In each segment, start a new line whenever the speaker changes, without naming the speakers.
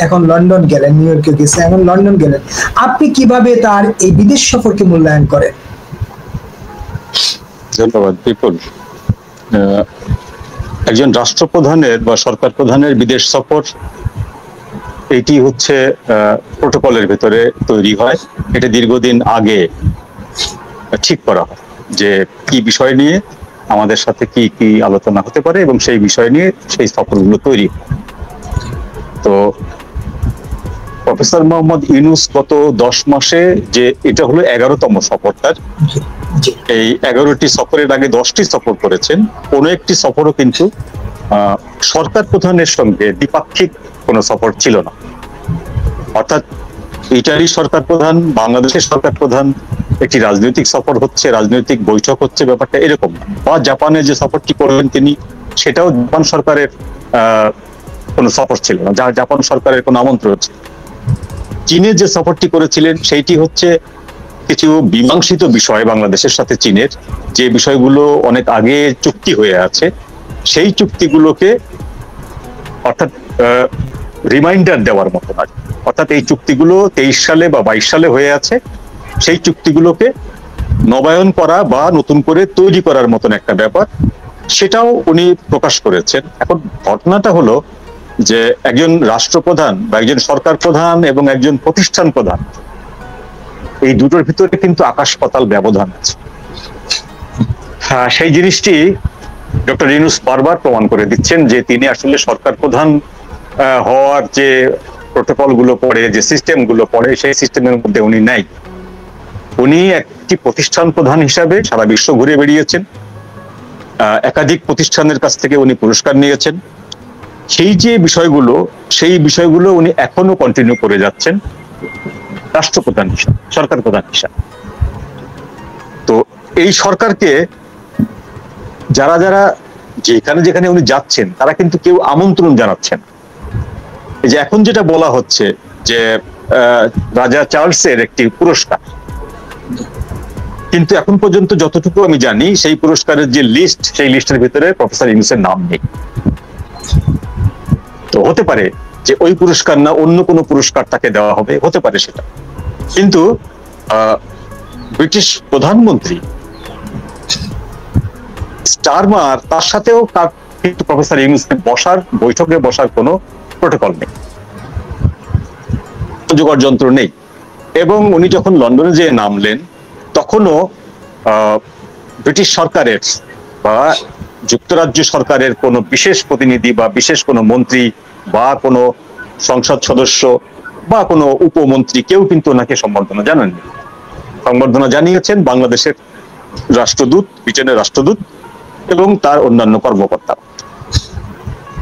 এখন লন্ডন গেলেন, নিউ ইয়র্কে গেছে, এখন লন্ডন গেলেন, আপনি কিভাবে তার এই বিদেশ সফরকে মূল্যায়ন করেন?
ধন্যবাদ বিপুল। একজন রাষ্ট্রপ্রধানের বা সরকার প্রধানের বিদেশ সফর এটি হচ্ছে প্রোটোকলের ভেতরে তৈরি হয়। এটা দীর্ঘদিন আগে ঠিক করা হয় যে কি বিষয় নিয়ে আমাদের সাথে কি কি আলোচনা হতে পারে এবং সেই বিষয় নিয়ে সেই সফরগুলো তৈরি হয়। তো প্রফেসর মোহাম্মদ ইউনূস গত 10 মাসে যে এটা হলো 11তম সফর তার, এই 11টি সফরের আগে 10টি সফর করেছেন। কোনো একটি সফরও কিন্তু সরকার প্রধানের সঙ্গে দ্বিপাক্ষিক কোনো সফর ছিল না। অর্থাৎ ইটালির সরকার প্রধান, বাংলাদেশের সরকার প্রধান, একটি রাজনৈতিক সফর হচ্ছে, রাজনৈতিক বৈঠক হচ্ছে, ব্যাপারটা এরকম না। বা জাপানে যে সফরটি করলেন তিনি, সেটাও জাপান সরকারের কোনো সফর ছিল না, যা জাপান সরকারের কোনো আমন্ত্রণ ছিল। চীনে যে সফরটি করেছিলেন সেইটি হচ্ছে কিছু মীমাংসিত বিষয় বাংলাদেশের সাথে চীনের, যে বিষয়গুলো অনেক আগে চুক্তি হয়ে আছে, সেই চুক্তিগুলোকে অর্থাৎ রিমাইন্ডার দেওয়ার মতো না। অর্থাৎ এই চুক্তিগুলো 23 সালে বা 22 সালে হয়ে আছে, সেই চুক্তিগুলোকে নবায়ন করা বা নতুন করে তৈরি করার মতন একটা ব্যাপার, সেটাও উনি প্রকাশ করেছেন। এখন ঘটনাটা হলো যে একজন রাষ্ট্রপ্রধান বা একজন সরকার প্রধান এবং একজন প্রতিষ্ঠান প্রধান, এই দুটোর ভিতরে কিন্তু আকাশ পাতাল ব্যবধান আছে। সেই জিনিসটি ডক্টর ইউনূস বারবার প্রমাণ করে দিচ্ছেন যে তিনি আসলে সরকার প্রধান হওয়ার যে প্রোটোকল গুলো পড়ে, যে সিস্টেম গুলো পড়ে, সেই সিস্টেমের মধ্যে উনি নাই। উনি একটি প্রতিষ্ঠান প্রধান হিসাবে সারা বিশ্ব ঘুরে বেরিয়েছেন, একাধিক প্রতিষ্ঠানের কাছ থেকে উনি পুরস্কার নিয়েছেন। সেই যে বিষয়গুলো, সেই বিষয়গুলো উনি এখনো কন্টিনিউ করে যাচ্ছেন রাষ্ট্রপ্রধান হিসাবে, সরকার প্রধান হিসাবে। তো এই সরকারকে যারা যারা যেখানে যেখানে উনি যাচ্ছেন, তারা কিন্তু কেউ আমন্ত্রণ জানাচ্ছেন। এই যে এখন যেটা বলা হচ্ছে যে রাজা চার্লসের একটি পুরস্কার, কিন্তু এখন পর্যন্ত যতটুকু আমি জানি সেই পুরস্কারের যে লিস্ট, সেই লিস্টের ভিতরে প্রফেসর ইউনূসের নাম নেই। তো হতে পারে যে ওই পুরস্কার না অন্য কোনো পুরস্কার তাকে দেওয়া হবে, হতে পারে সেটা। কিন্তু ব্রিটিশ প্রধানমন্ত্রী স্টারমার, তার সাথেও কিন্তু প্রফেসর ইউনূসের বৈঠকে বসার কোনো প্রোটোকল নেই, যোগাযোগ যন্ত্র নেই। এবং উনি যখন লন্ডনে যেয়ে নামলেন, তখনও ব্রিটিশ সরকারের বা যুক্তরাজ্য সরকারের কোনো বিশেষ প্রতিনিধি বা বিশেষ কোনো মন্ত্রী বা কোনো সংসদ সদস্য বা কোনো উপমন্ত্রী কেউ কিন্তু ওনাকে সম্বর্ধনা জানাননি। সম্বর্ধনা জানিয়েছেন বাংলাদেশের রাষ্ট্রদূত, ব্রিটেনের রাষ্ট্রদূত এবং তার অন্যান্য কর্মকর্তা।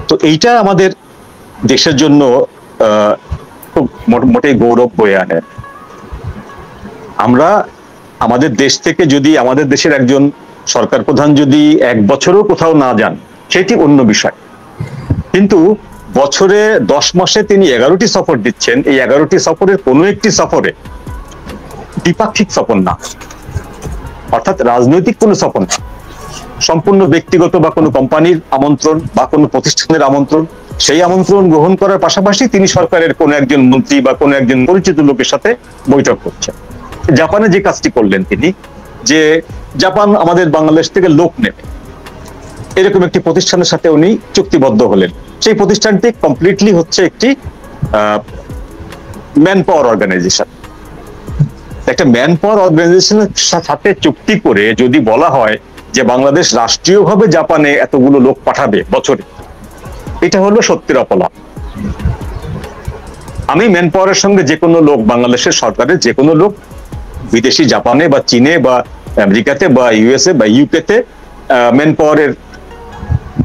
তো এইটা আমাদের দেশের জন্য খুব মোটেই গৌরব বয়ে আনে। আমরা আমাদের দেশ থেকে যদি, আমাদের দেশের একজন সরকার প্রধান যদি 1 বছরও কোথাও না যান, সেটি অন্য বিষয়। কিন্তু বছরে 10 মাসে তিনি 11টি সফর দিচ্ছেন। এই 11টি সফরের কোনো একটি সফরে দ্বিপাক্ষিক সফর না, অর্থাৎ রাজনৈতিক কোনো সফর না, সম্পূর্ণ ব্যক্তিগত বা কোনো কোম্পানির আমন্ত্রণ বা কোনো প্রতিষ্ঠানের আমন্ত্রণ। সেই আমন্ত্রণ গ্রহণ করার পাশাপাশি তিনি সরকারের কোনো একজন মন্ত্রী বা কোনো একজন পরিচিত লোকের সাথে বৈঠক করছেন। জাপানে যে কাজটি করলেন তিনি, যে জাপান আমাদের বাংলাদেশ থেকে লোক নেবে, এরকম একটি প্রতিষ্ঠানের সাথে উনি চুক্তিবদ্ধ হলেন। সেই প্রতিষ্ঠানটি কমপ্লিটলি হচ্ছে একটি ম্যান পাওয়ার অর্গানাইজেশন। একটা ম্যান পাওয়ার অর্গানাইজেশনের সাথে চুক্তি করে যদি বলা হয় যে বাংলাদেশ রাষ্ট্রীয়ভাবে জাপানে এতগুলো লোক পাঠাবে বছরে, এটা হলো সত্যির অপলাপ। আমি ম্যান পাওয়ারের সঙ্গে যে কোনো লোক, বাংলাদেশের সরকারের যে কোনো লোক বিদেশি জাপানে বা চীনে বা আমেরিকাতে বা ইউএসএ বা ইউকেতে ম্যান পাওয়ারের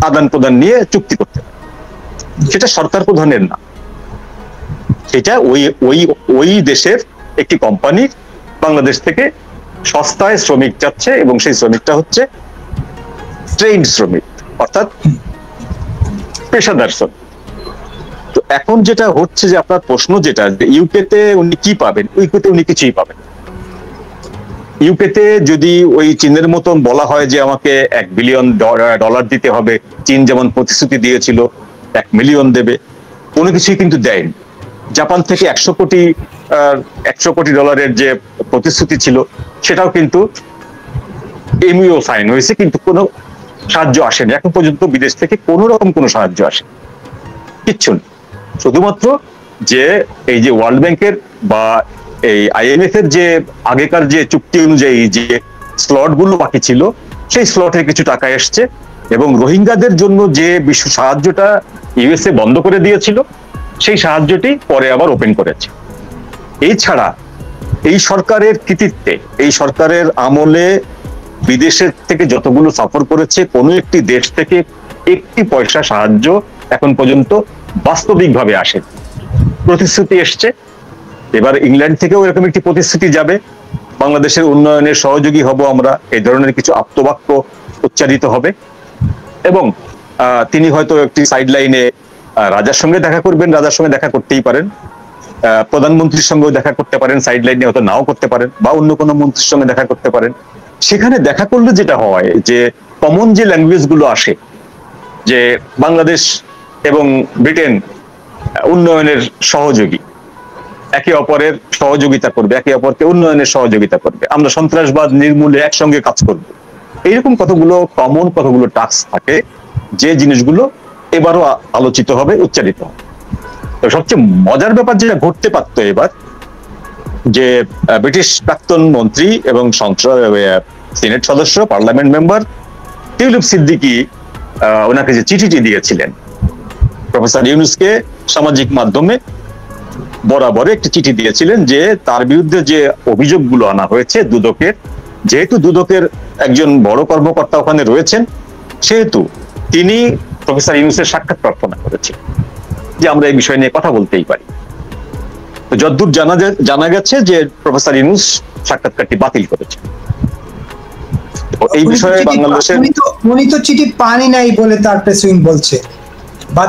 আদান প্রদান নিয়ে চুক্তি করতে পারে, সেটা সরকার প্রধানের না, সেটা ওই দেশের একটি কোম্পানি বাংলাদেশ থেকে সস্তায় শ্রমিক যাচ্ছে এবং সেই শ্রমিকটা হচ্ছে ট্রেন্ড শ্রমিক, অর্থাৎ পেশাদার শ্রমিক। তো এখন যেটা হচ্ছে যে আপনার প্রশ্ন যেটা, ইউকেতে উনি কি পাবেন, ইউকেতে উনি কিছুই পাবেন। ইউকেতে যদি ওই চীনের মতন বলা হয় যে আমাকে $1 বিলিয়ন দিতে হবে, চীন যেমন প্রতিশ্রুতি দিয়েছিল 1 মিলিয়ন দেবে, কোনো কিছুই কিন্তু দেয়নি। জাপান থেকে 100 কোটি ডলারের যে প্রতিশ্রুতি ছিল সেটাও কিন্তু এমইও সাইন হয়েছে, কিন্তু কোনো সাহায্য আসেনি এখন পর্যন্ত। বিদেশ থেকে কোনো রকম কোনো সাহায্য আসে কিচ্ছু নেই। শুধুমাত্র যে এই যে ওয়ার্ল্ড ব্যাংকের বা এই IMF এর যে আগেকার যে চুক্তি অনুযায়ী যে স্লট গুলো বাকি ছিল সেই স্লটের কিছু টাকা এসছে, এবং রোহিঙ্গাদের জন্য যে বিশ্ব সাহায্যটা USA বন্ধ করে দিয়েছিল সেই সাহায্যটি পরে আবার ওপেন করেছে। এছাড়া এই সরকারের কৃতিত্বে, এই সরকারের আমলে বিদেশের থেকে যতগুলো সফর করেছে কোনো একটি দেশ থেকে একটি পয়সা সাহায্য এখন পর্যন্ত বাস্তবিকভাবে আসে। প্রতিশ্রুতি এসছে, এবার ইংল্যান্ড থেকেও এরকম একটি প্রতিশ্রুতি যাবে, বাংলাদেশের উন্নয়নের সহযোগী হব আমরা, এই ধরনের কিছু আপ্তবাক্য উচ্চারিত হবে। এবং তিনি হয়তো একটি সাইড লাইনে রাজার সঙ্গে দেখা করবেন, রাজার সঙ্গে দেখা করতেই পারেন, প্রধানমন্ত্রীর সঙ্গেও দেখা করতে পারেন, সাইড লাইনে হয়তো নাও করতে পারেন, বা অন্য কোনো মন্ত্রীর সঙ্গে দেখা করতে পারেন। সেখানে দেখা করলে যেটা হয় যে কমন যে ল্যাঙ্গুয়েজ গুলো আসে, যে বাংলাদেশ এবং ব্রিটেন উন্নয়নের সহযোগী, একে অপরের সহযোগিতা করবে, একে অপরকে উন্নয়নের সহযোগিতা করবে, আমরা সন্ত্রাসবাদ নির্মূলে একসঙ্গে কাজ করব, এইরকম কতগুলো কমন কতগুলো টাস্ক থাকে যে জিনিসগুলো এবারও আলোচিত হবে, উচ্চারিত হবে। তো সবচেয়ে মজার ব্যাপার যেটা ঘটতে পারতো এবার, যে ব্রিটিশ প্রাক্তন মন্ত্রী এবং সিনেট সদস্য, পার্লামেন্ট মেম্বার টিউলিপ সিদ্দিকী ওনাকে যে চিঠিটি দিয়েছিলেন প্রফেসর ইউনূসকে সামাজিক মাধ্যমে, বরাবর একটি চিঠি দিয়েছিলেন যে তার বিরুদ্ধে যে অভিযোগগুলো আনা হয়েছে দুদকের, যেহেতু দুদকের একজন বড় কর্মকর্তা ওখানে রয়েছেন, সেহেতু তিনি প্রফেসর ইউনূসের সাক্ষাৎ প্রার্থনা করেছেন যে আমরা এই বিষয় নিয়ে কথা বলতেই পারি। তো যতদূর জানা গেছে যে প্রফেসর ইউনূস সাক্ষাৎকারটি বাতিল করেছেন। এই বিষয়ে বাংলাদেশের
উনি তো চিঠি পানি নাই বলে তার প্রেস উইং বলছে।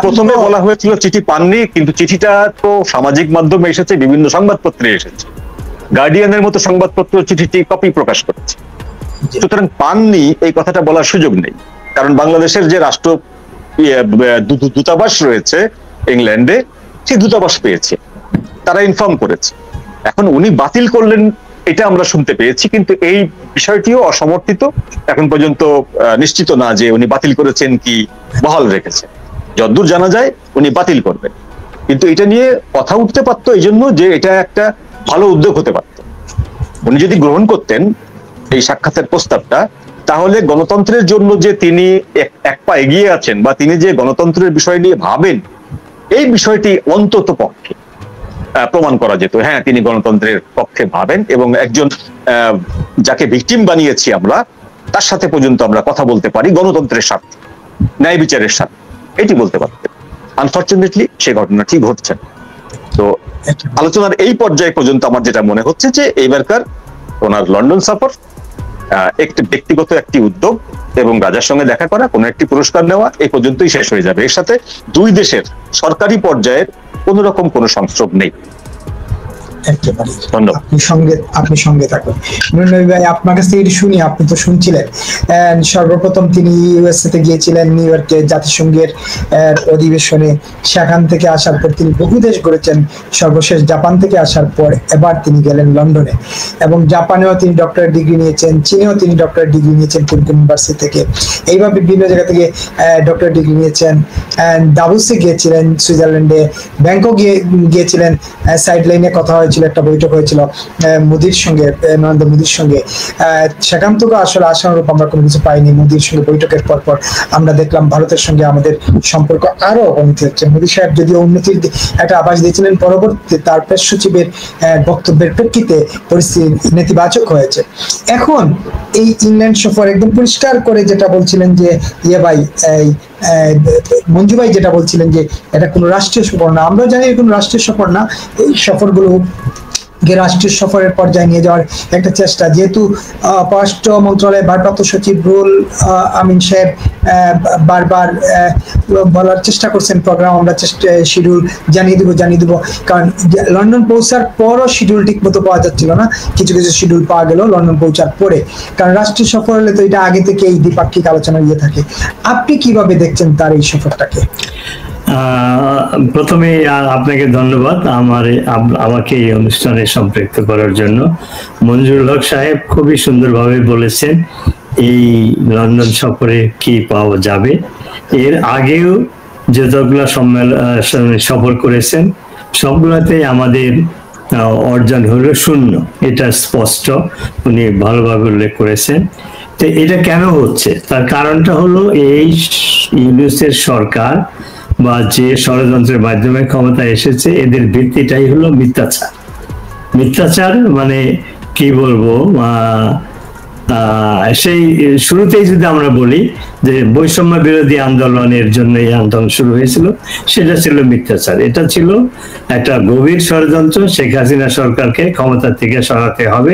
প্রথমে বলা হয়েছিল চিঠি পাননি, কিন্তু চিঠিটা তো সামাজিক মাধ্যমে এসেছে, বিভিন্ন সংবাদপত্রে এসেছে, গার্ডিয়ানের মতো সংবাদপত্র চিঠিটি কপি প্রকাশ করেছে। সুতরাং পাননি এই কথাটা বলার সুযোগ নেই, কারণ বাংলাদেশের যে রাষ্ট্র দূতাবাস রয়েছে ইংল্যান্ডে, সেই দূতাবাস পেয়েছে, তারা ইনফর্ম করেছে। এখন উনি বাতিল করলেন এটা আমরা শুনতে পেয়েছি, কিন্তু এই বিষয়টিও অসমর্থিত, এখন পর্যন্ত নিশ্চিত না যে উনি বাতিল করেছেন কি বহাল রেখেছেন। যতদূর জানা যায় উনি বাতিল করবেন, কিন্তু এটা নিয়ে কথা উঠতে পারতো এই জন্য যে এটা একটা ভালো উদ্যোগ হতে পারত। উনি যদি গ্রহণ করতেন এই সাক্ষাতের প্রস্তাবটা, তাহলে গণতন্ত্রের জন্য যে তিনি এক পা এগিয়ে আছেন, বা তিনি যে গণতন্ত্রের বিষয় নিয়ে ভাবেন, এই বিষয়টি অন্তত পক্ষে প্রমাণ করা যেত। হ্যাঁ, তিনি গণতন্ত্রের পক্ষে ভাবেন, এবং একজন যাকে ভিকটিম বানিয়েছি আমরা, তার সাথে পর্যন্ত আমরা কথা বলতে পারি গণতন্ত্রের স্বার্থে, ন্যায় বিচারের স্বার্থে, এটি বলতে পারতেন। আনফরচুনেটলি সে ঘটনাটি ঘটছে। তো আলোচনার এই পর্যায়ে পর্যন্ত আমার যেটা মনে হচ্ছে যে এইবারকার ওনার লন্ডন সফর একটি ব্যক্তিগত একটি উদ্যোগ, এবং রাজার সঙ্গে দেখা করা, কোনো একটি পুরস্কার নেওয়া, এই পর্যন্তই শেষ হয়ে যাবে। এর সাথে দুই দেশের সরকারি পর্যায়ের কোন রকম কোনো সংস্রব নেই।
আপনি সঙ্গে থাকুন। নবী ভাই, আপনার কাছ থেকে শুনি, আপনি তো শুনছিলেন সর্বপ্রথম তিনি USA তে গিয়েছিলেন, নিউ ইয়র্কে জাতিসংঘের অধিবেশনে, সেখান থেকে আসার পর তিনি বহু দেশ ঘুরেছেন, সর্বশেষ জাপান থেকে আসার পর এবার তিনি গেলেন লন্ডনে, এবং জাপানেও তিনি ডক্টরেট ডিগ্রি নিয়েছেন, চীনেও তিনি ডক্টরেট ডিগ্রি নিয়েছেন কুনকুন ইউনিভার্সিটি থেকে, এইভাবে বিভিন্ন জায়গা থেকে ডক্টরেট ডিগ্রি নিয়েছেন। দাভোসে গিয়েছিলেন সুইজারল্যান্ডে, ব্যাংকক গিয়েছিলেন, সাইড লাইনে কথা হয়েছিল, একটা বৈঠক হয়েছিল মোদির সঙ্গে, নরেন্দ্র মোদির সঙ্গে। সেখান থেকে আসলে আশানুরূপ আমরা কোনো কিছু পাইনি। মোদির সঙ্গে বৈঠকের পর আমরা দেখলাম ভারতের সঙ্গে আমাদের সম্পর্ক আরো অবনতি হচ্ছে। মোদি সাহেব যদিও উন্নতির একটা আভাস দিয়েছিলেন, পরবর্তীতে তার প্রেস সচিবের বক্তব্যের প্রেক্ষিতে পরিস্থিতি নেতিবাচক হয়েছে। এখন এই ইংল্যান্ড সফর একদম পরিষ্কার করে যেটা বলছিলেন যে ভাই, মঞ্জু ভাই যেটা বলছিলেন যে এটা কোনো রাষ্ট্রীয় সফর না, আমরা জানি কোনো রাষ্ট্রীয় সফর না। এই সফরগুলো রাষ্ট্রীয় সফরের পর্যায়ে নিয়ে যাওয়ার একটা চেষ্টা, যেহেতু পররাষ্ট্র মন্ত্রণালয়ের ভারপ্রাপ্ত সচিব রুহুল আমিন সাহেব বারবার বলার চেষ্টা করছেন প্রোগ্রাম আমরা শিডিউল জানিয়ে দিব, কারণ লন্ডন পৌঁছার পরও শিডিউল ঠিক মতো পাওয়া যাচ্ছিল না, কিছু কিছু শিডিউল পাওয়া গেল লন্ডন পৌঁছার পরে, কারণ রাষ্ট্রীয় সফর হলে তো এটা আগে থেকে এই দ্বিপাক্ষিক আলোচনা ইয়ে থাকে। আপনি কিভাবে দেখছেন তার এই সফরটাকে?
প্রথমে আপনাকে ধন্যবাদ আমাকে এই অনুষ্ঠানে সম্পৃক্ত করার জন্য। মঞ্জুরুল হক সাহেব খুবই সুন্দরভাবে বলেছেন এই লন্ডন সফরে কি পাওয়া যাবে। এর আগেও যতগুলা সফর করেছেন সবগুলাতে আমাদের অর্জন হলো শূন্য, এটা স্পষ্ট, উনি ভালোভাবে উল্লেখ করেছেন। তো এটা কেন হচ্ছে, তার কারণটা হলো এই ইউনূসের সরকার বা যে ষড়যন্ত্রের মাধ্যমে ক্ষমতায় এসেছে এদের ভিত্তিটাই হলো মিথ্যাচার। মিথ্যাচার মানে কি বলবো, সেই শুরুতেই যদি আমরা বলি যে বৈষম্য বিরোধী আন্দোলনের জন্য এই আন্দোলন শুরু হয়েছিল, সেটা ছিল মিথ্যাচার। এটা ছিল একটা গভীর ষড়যন্ত্র, শেখ হাসিনা সরকারকে ক্ষমতা থেকে সরাতে হবে।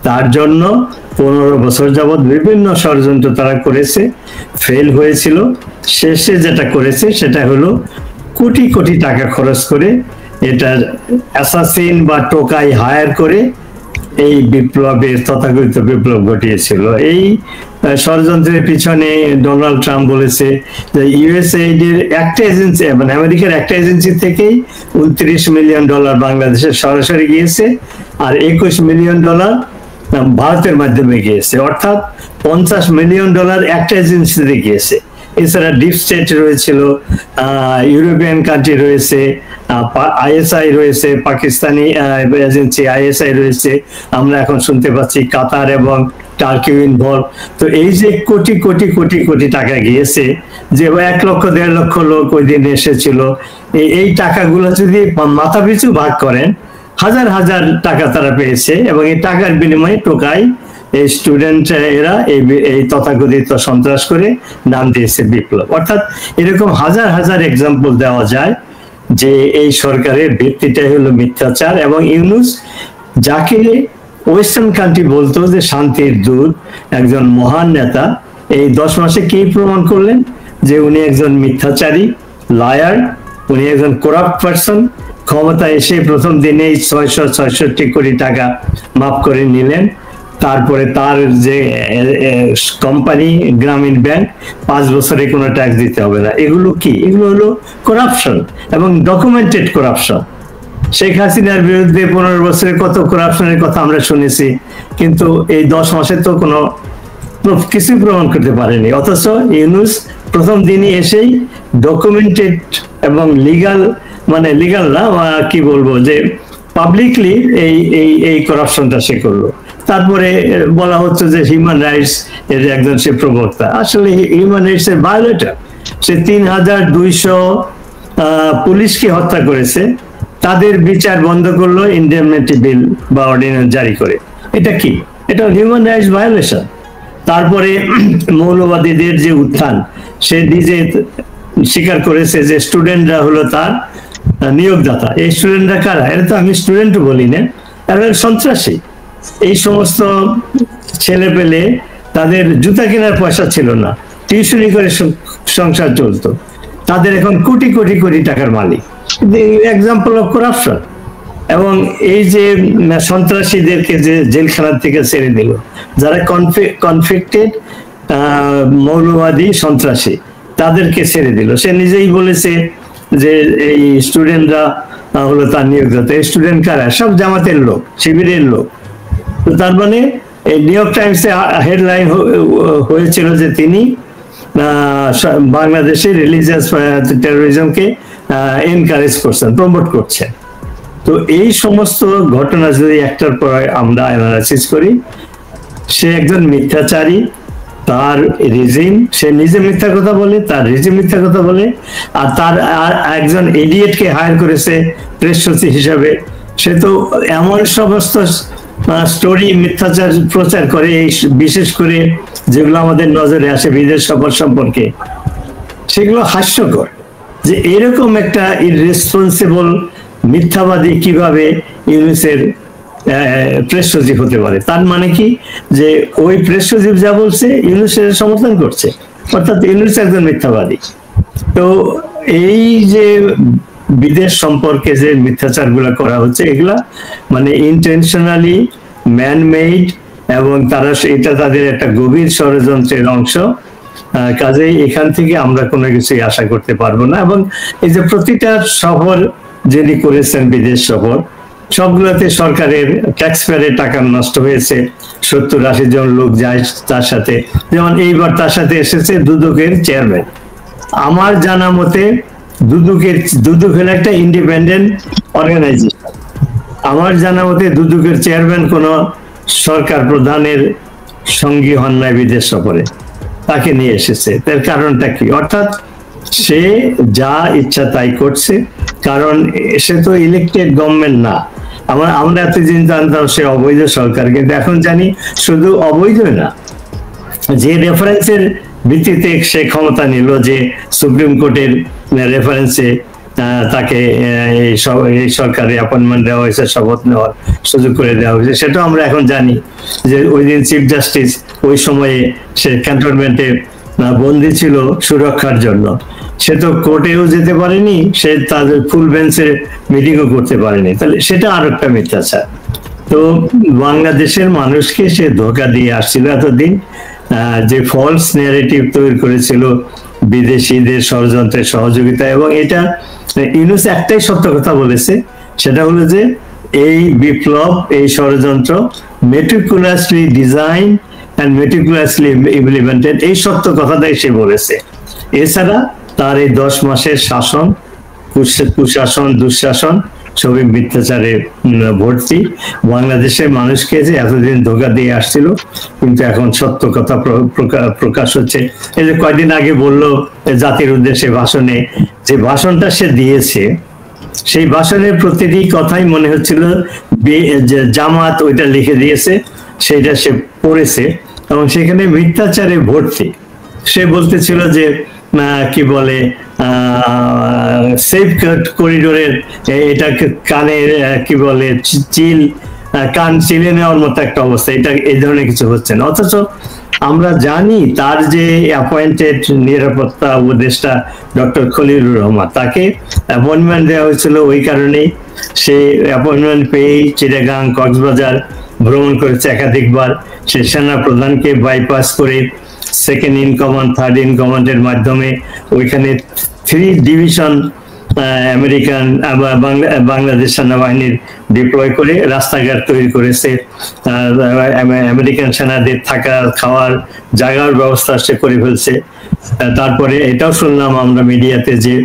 তার জন্য 15 বছর যাবৎ বিভিন্ন ষড়যন্ত্র তারা করেছে, ফেল হয়েছিল। শেষে যেটা করেছে সেটা হলো কোটি কোটি টাকা খরচ করে এটার অ্যাসাসিন বা টোকাই হায়ার করে এই বিপ্লবের তথাকথিত বিপ্লব ঘটিয়েছিল। এই ষড়যন্ত্রের পিছনে ডোনাল্ড ট্রাম্প বলেছে যে ইউএসএইড এর একটা এজেন্সি, মানে আমেরিকার একটা এজেন্সি থেকেই $29 মিলিয়ন বাংলাদেশে সরাসরি গিয়েছে, আর $21 মিলিয়ন ভারতের মাধ্যমে গিয়েছে, অর্থাৎ $50 মিলিয়ন একটা এজেন্সিতে গিয়েছে। এছাড়া ডিপ স্টেট রয়েছিল, ইউরোপিয়ান কান্ট্রি রয়েছে, আইএসআই রয়েছে, পাকিস্তানি এজেন্সি আইএসআই রয়েছে, আমরা এখন শুনতে পাচ্ছি কাতার এবং টার্কিও ইনভলভ। তো এই যে কোটি কোটি কোটি কোটি টাকা গিয়েছে, যে 1 লক্ষ 1.5 লক্ষ লোক ওই দিন এসেছিল, এই টাকাগুলো যদি মাথা পিছু ভাগ করেন হাজার হাজার টাকা তারা পেয়েছে, এবং এই টাকার বিনিময়ে টোকাই এই স্টুডেন্ট এরা এই তথাকথিত সন্ত্রাস করে নাম দিয়েছে বিপ্লব। অর্থাৎ এরকম হাজার হাজার এক্সাম্পল দেওয়া যায় যে এই সরকারের ভিত্তিটাই হলো মিথ্যাচার। এবং ইউনূস যাকে ওয়েস্টার্ন কান্ট্রি বলতো যে শান্তির দূত, একজন মহান নেতা, এই 10 মাসে কি প্রমাণ করলেন যে উনি একজন মিথ্যাচারী, লায়ার, উনি একজন করাপ্ট পারসন। ক্ষমতা এসে প্রথম দিনেই 666 কোটি টাকা মাফ করে নিলেন। তারপরে তার যে কোম্পানি গ্রামীণ ব্যাংক 5 বছরে কোনো ট্যাক্স দিতে হবে না। এগুলো কি? এগুলো হলো করাপশন এবং ডকুমেন্টেড করাপশন। শেখ হাসিনার বিরুদ্ধে 15 বছরে কত করাপশনের কথা আমরা শুনেছি, কিন্তু এই 10 মাসে তো কোনো কিছু প্রমাণ করতে পারেনি। অথচ ইউনূস প্রথম দিনই এসেই ডকুমেন্টেড এবং লিগাল, মানে লিগাল না, কি বলবো, যে পাবলিকলি এই করাপশনটা সে করলো। তারপরে বলা হচ্ছে যে হিউম্যান রাইটস এর একজন সে প্রবক্তা, আসলে হিউম্যান রাইটস এর ভায়োলেটর। সে 3200 পুলিশকে হত্যা করেছে, তাদের বিচার বন্ধ করলো ইনডেমনিটি বিল বা অর্ডিন্যান্স জারি করে। এটা কি? এটা হিউম্যান রাইটস ভায়োলেশন। তারপরে মৌলবাদীদের যে উত্থান, সে নিজে স্বীকার করেছে যে স্টুডেন্টরা হলো তার নিয়োগদাতা। এই স্টুডেন্টরা কারা? এটা তো আমি স্টুডেন্টও বলি না, এরা সন্ত্রাসী। এই সমস্ত ছেলে পেলে তাদের জুতা কেনার পয়সা ছিল না, টিউশনি করে সংসার চলতো, তাদের এখন কোটি কোটি কোটি টাকার মালিক। Example of corruption. এবং এই যে সন্ত্রাসীদেরকে যে জেলখানা থেকে ছেড়ে দিল, যারা কনফিক্টেড মৌলবাদী সন্ত্রাসী, তাদেরকে ছেড়ে দিল। সে নিজেই বলেছে যে এই স্টুডেন্টরা হলো তার নিয়োগদাতা। এই স্টুডেন্ট কারা? সব জামাতের লোক, শিবিরের লোক। তো তার মানে এই নিউ ইয়র্ক টাইমসে হেডলাইন হয়েছিল যে তিনি বাংলাদেশে রিলিজিয়াস টেরোরিজমকে এনকারেজ করছেন, প্রমোট করছেন। তো এই সমস্ত ঘটনা যদি একটার পর আমরা অ্যানালাইসিস করি, সে একজন মিথ্যাচারী, তার রিজিম, সে নিজে মিথ্যা কথা বলে, তার রিজিম মিথ্যা কথা বলে, আর তার একজন ইডিয়েটকে হায়ার করেছে প্রেস সচিব হিসাবে। সে তো এমন সমস্ত স্টোরি মিথ্যাচার প্রচার করে, বিশেষ করে যেগুলো আমাদের নজরে আসে বিদেশ সফর সম্পর্কে, সেগুলো হাস্যকর। যে এরকম একটা ইররেসপন্সিবল মিথ্যাবাদী কিভাবে ইউনূসের প্রেস সচিব হতে পারে? তার মানে কি যে ওই প্রেস সচিব যা বলছে ইউনূসের সমর্থন করছে, অর্থাৎ ইউনূস একজন মিথ্যাবাদী। তো এই যে বিদেশ সম্পর্কে যে মিথ্যাচার গুলা করা হচ্ছে, এগুলা মানে ইন্টেনশনালি ম্যান মেড, এবং তারা এটা তাদের একটা গভীর ষড়যন্ত্রের অংশ। কাজেই এখান থেকে আমরা কোনো কিছুই আশা করতে পারবো না। এবং এই যে প্রতিটা সফর যিনি করেছেন, বিদেশ সফর, সবগুলোতে সরকারের ট্যাক্স পেয়ারের টাকা নষ্ট হয়েছে। 70-80 জন লোক যায় তার সাথে, যেমন এইবার তার সাথে এসেছে দুদকের চেয়ারম্যান। আমার জানা মতে দুদক হলো একটা ইন্ডিপেন্ডেন্ট অর্গানাইজেশন। আমার জানা মতে দুদকের চেয়ারম্যান কোন সরকার প্রধানের সঙ্গী হন নাই বিদেশ সফরে, তাকে নিয়ে এসেছে। তার কারণটা কি? অর্থাৎ সে যা ইচ্ছা তাই করছে, কারণ সে তো ইলেকটেড গভর্নমেন্ট না। আমরা এতদিন জানতাম সে অবৈধ সরকার, কিন্তু এখন জানি শুধু অবৈধ না, যে রেফারেন্সের ভিত্তিতে সে ক্ষমতা নিল, যে সুপ্রিম কোর্টের রেফারেন্সে তাকে এই সরকারি অ্যাপয়েন্টমেন্ট দেওয়া হয়েছে, শপথ নেওয়ার সুযোগ করে দেওয়া হয়েছে, সেটাও আমরা এখন জানি। যে ওই দিন চিফ জাস্টিস ওই সময়ে সে ক্যান্টনমেন্টে বন্দী ছিল সুরক্ষার জন্য, সে তো কোর্টেও যেতে পারেনি, সে তাদের ফুল বেঞ্চে মিটিংও করতে পারেনি। তাহলে সেটা আর একটা মিথ্যাচার। তো বাংলাদেশের মানুষকে সে ধোঁকা দিয়ে আসছিল এতদিন, যে ফলস ন্যারেটিভ তৈরি করেছিল বিদেশিদের ষড়যন্ত্রের সহযোগিতা। এবং এটা ইউনূস একটাই সত্য কথা বলেছে, সেটা হলো যে এই বিপ্লব, এই ষড়যন্ত্র meticulously design and meticulously implemented, এই সত্য কথাটাই সে বলেছে। এছাড়া তার এই 10 মাসের শাসন, কুশাসন, দুঃশাসন সবই মিথ্যাচারে ভর্তি। বাংলাদেশের মানুষকে যে এতদিন ধোঁকা দিয়ে আসছিল, কিন্তু এখন সত্য কথা প্রকাশ হচ্ছে। এই যে কয়েকদিন আগে বললো জাতির উদ্দেশ্যে ভাষণে, যে ভাষণটা সে দিয়েছে, সেই ভাষণের প্রতিটি কথাই মনে হচ্ছিল জামাত ওইটা লিখে দিয়েছে, সেটা সে পড়েছে, এবং সেখানে মিথ্যাচারে ভর্তি। সে বলতেছিল যে কি বলে সেফ করিডোরের এটা কানের কি বলে কান চিলে নেওয়ার মতো একটা অবস্থা, এটা এই ধরনের কিছু হচ্ছে না। অথচ আমরা জানি তার যে অ্যাপয়েন্টেড নিরাপত্তা উপদেষ্টা ডক্টর খলিলুর রহমান, তাকে অ্যাপয়েন্টমেন্ট দেওয়া হয়েছিল ওই কারণেই। সে অ্যাপয়েন্টমেন্ট পেয়েই চিটাগাং, কক্সবাজার ভ্রমণ করেছে একাধিকবার। সে সেনা প্রধানকে বাইপাস করে second in command, third in কমান্ডের মাধ্যমে ওইখানে 3 ডিভিশন আমেরিকান বাংলাদেশ সেনাবাহিনীর ডিপ্লয় করে রাস্তাঘাট তৈরি করেছে। আমেরিকান সেনাদের থাকা খাওয়ার জায়গার ব্যবস্থা সে করে ফেলছে। তারপরে এটাও শুনলাম আমরা মিডিয়াতে যে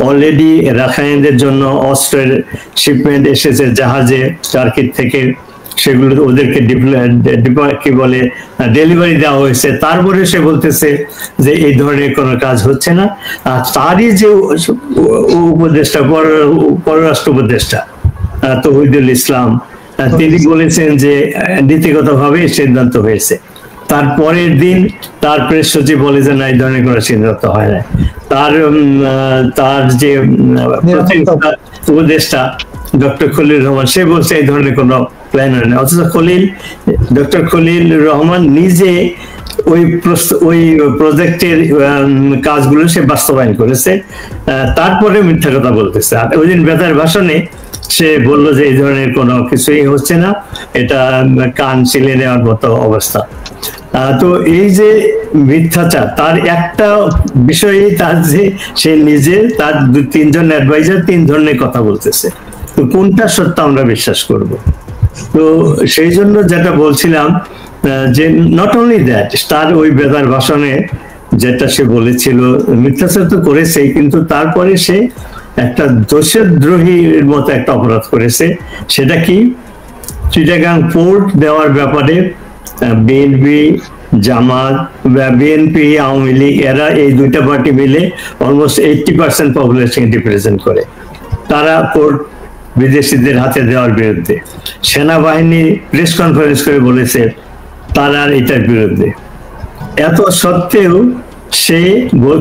অলরেডি রাখাইনদের জন্য অস্ত্রের শিপমেন্ট এসেছে জাহাজে টার্কির থেকে, সেগুলো ওদেরকে কি বলে ডেলিভারি দেওয়া হয়েছে। তারপরে সে বলতেছে যে এই ধরনের কোনো কাজ হচ্ছে না। আর তারই যে উপদেষ্টা, পররাষ্ট্র উপদেষ্টা তৌহিদুল ইসলাম, তিনি বলেছেন যে নীতিগতভাবে সিদ্ধান্ত হয়েছে। তারপরের দিন তার প্রেস সচিব বলে যে না, এই ধরনের কোনো সিদ্ধান্ত হয় না। তার যে উপদেষ্টা ডক্টর খলিল রহমান, সে বলছে এই ধরনের কোনো প্ল্যান হয় না। অথচ ডক্টর খলিল রহমান নিজে ওই প্রজেক্টের কাজগুলো সে বাস্তবায়ন করেছে, তারপরে মিথ্যা কথা বলতেছে। আর ওই দিন বেতার ভাষণে সে বললো যে এই ধরনের কোনো কিছুই হচ্ছে না, এটা কান ছিলে নেওয়ার মতো অবস্থা। তো এই যে মিথ্যাচার, তার একটা বিষয়ে তার যে সে নিজে, তার 2-3 জন অ্যাডভাইজার 3 ধরনের কথা বলতেছে, তো কোনটা সত্য আমরা বিশ্বাস করব? তো সেই জন্য যেটা বলছিলাম যে নট অনলি দ্যাট, তার ওই বেতার ভাষণে যেটা সে বলেছিল, মিথ্যাচার তো করেছেই, কিন্তু তারপরে সে একটা দেশদ্রোহীর মতো একটা অপরাধ করেছে। সেটা কি? চিটাগাং পোর্ট দেওয়ার ব্যাপারে বিএনপি, জামাত, বিএনপি, আওয়ামী লীগ, এরা এই 2টা পার্টি মিলে অলমোস্ট 80% পপুলেশন রিপ্রেজেন্ট করে। তারা পোর্ট বিদেশিদের হাতে দেওয়ার বিরুদ্ধে। সেনাবাহিনী প্রেস কনফারেন্স করে বলেছে তারা এটার বিরুদ্ধে। এত সত্ত্বেও সে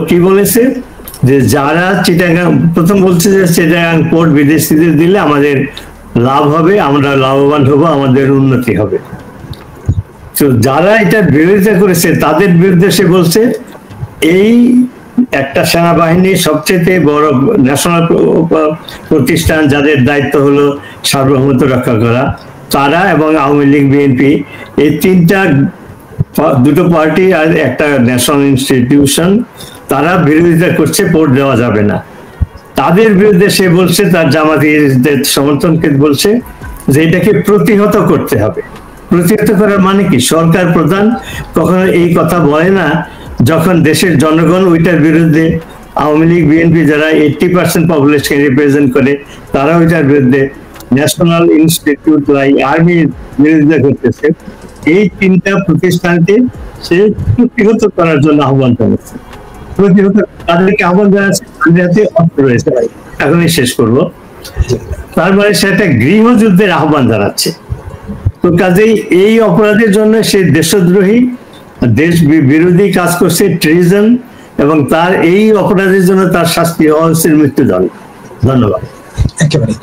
কি বলেছে যে যারা চিটাগাং, প্রথম বলছে যে চিটাগাং পোর্ট বিদেশিদের দিলে আমাদের লাভ হবে, আমরা লাভবান হব, আমাদের উন্নতি হবে। তো যারা এটার বিরোধিতা করেছে তাদের বিরুদ্ধে সে বলছে এই একটা সেনাবাহিনীর সবচেয়ে বড় ন্যাশনাল প্রতিষ্ঠান, যাদের দায়িত্ব হলো সার্বভৌমত্ব রক্ষা করা, তারা এবং আওয়ামী লীগ, বিএনপি, এই 3টা দুটো পার্টি আর একটা ন্যাশনাল ইনস্টিটিউশন, তারা বিরোধিতা করছে, ভোট দেওয়া যাবে না। তাদের বিরুদ্ধে সে বলছে, তার জামাতের সমর্থনকে বলছে যে এটাকে প্রতিহত করতে হবে। প্রতিহত করার মানে কি? সরকার প্রধান কখনো এই কথা বলে না যখন দেশের জনগণ ওইটার বিরুদ্ধে, আওয়ামী লীগ বিএনপি যারা 80% পপুলেশন রিপ্রেজেন্ট করে, তারা ওইটার বিরুদ্ধে, ন্যাশনাল ইনস্টিটিউট আর্মি বিরোধিতা করতেছে। এই তিনটা প্রতিষ্ঠানকে সে প্রতিহত করার জন্য আহ্বান জানাচ্ছে। প্রতিহত তাদেরকে আহ্বান জানাচ্ছে, হাতে অস্ত্র রয়েছে। এখনই শেষ করব। তার মানে সে একটা গৃহযুদ্ধের আহ্বান জানাচ্ছে। তো কাজেই এই অপরাধের জন্য সে দেশদ্রোহী, দেশ বিরোধী কাজ করছে, ট্রিজন, এবং তার এই অপরাধের জন্য তার শাস্তি হওয়া উচিত মৃত্যুদণ্ড। ধন্যবাদ।
একেবারে।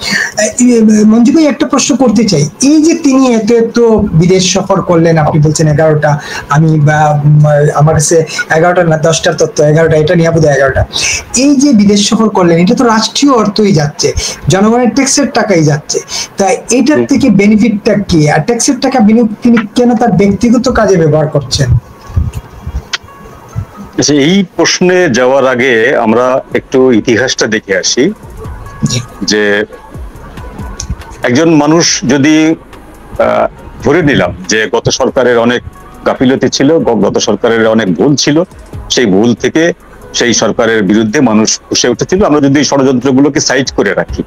মঞ্জু ভাই, একটা প্রশ্ন করতে চাই। এই যে তিনি এত বিদেশ সফর করলেন, আপনি বলছেন 11টা, আমি আমার কাছে 11টা না 10টার তথ্য, 11টা, এটা নিয়ে বোধহয় 11টা। এই যে বিদেশ সফর করলেন, এটা তো রাষ্ট্রীয় অর্থই যাচ্ছে, জনগণের ট্যাক্সের টাকাই যাচ্ছে। তাই এটার থেকে বেনিফিটটা কি? আর ট্যাক্সের টাকা তিনি কেন তার ব্যক্তিগত কাজে ব্যবহার করছেন?
এই প্রশ্নে যাওয়ার আগে আমরা একটু ইতিহাসটা দেখে আসি। যে একজন মানুষ যদি ধরে নিলাম যে গত সরকারের অনেক গাফিলতি ছিল, গত সরকারের অনেক ভুল ছিল, সেই ভুল থেকে সেই সরকারের বিরুদ্ধে মানুষ ফুঁসে উঠেছিল, আমরা যদি ষড়যন্ত্রগুলোকে সাইড করে রাখি,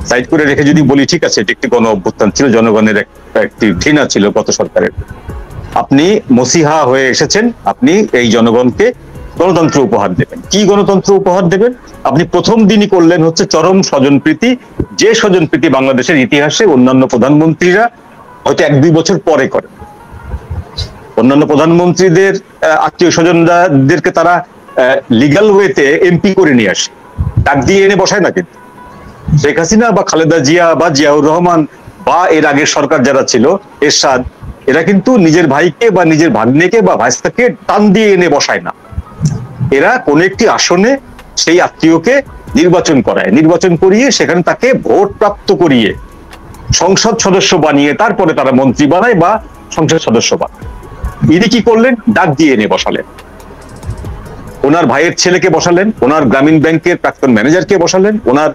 সাইড করে রেখে যদি বলি ঠিক আছে এটি একটি গণ অভ্যুত্থান ছিল, জনগণের একটি ঘৃণা ছিল গত সরকারের, আপনি মসিহা হয়ে এসেছেন, আপনি এই জনগণকে গণতন্ত্র উপহার দেবেন। কি গণতন্ত্র উপহার দেবেন? আপনি প্রথম দিনই করলেন হচ্ছে চরম স্বজনপ্রীতি, যে স্বজনপ্রীতি বাংলাদেশের ইতিহাসে অন্যান্য প্রধানমন্ত্রীরা হয়তো 1-2 বছর পরে করেন। অন্যান্য প্রধানমন্ত্রীদের আত্মীয় স্বজনদেরকে তারা লিগাল ওয়েতে এমপি করে নিয়ে আসে, ডাক দিয়ে এনে বসায় না। কিন্তু শেখ হাসিনা বা খালেদা জিয়া বা জিয়াউর রহমান বা এর আগের সরকার যারা ছিল, এরশাদ, এরা কিন্তু নিজের ভাইকে বা নিজের ভাগ্নেকে বা ভাইস্তাকে টান দিয়ে এনে বসায় না। এরা কোন একটি আসনে সেই আত্মীয়কে নির্বাচন করায়, নির্বাচন করিয়ে সেখানে তাকে ভোট প্রাপ্ত করিয়ে সংসদ সদস্য বানিয়ে তারপরে তারা মন্ত্রী বানায় বা সংসদ সদস্য বানায়। ইনি কি করলেন? ডাক দিয়ে এনে বসালেন, ওনার ভাইয়ের ছেলেকে বসালেন, ওনার গ্রামীণ ব্যাংকের প্রাক্তন ম্যানেজারকে বসালেন, ওনার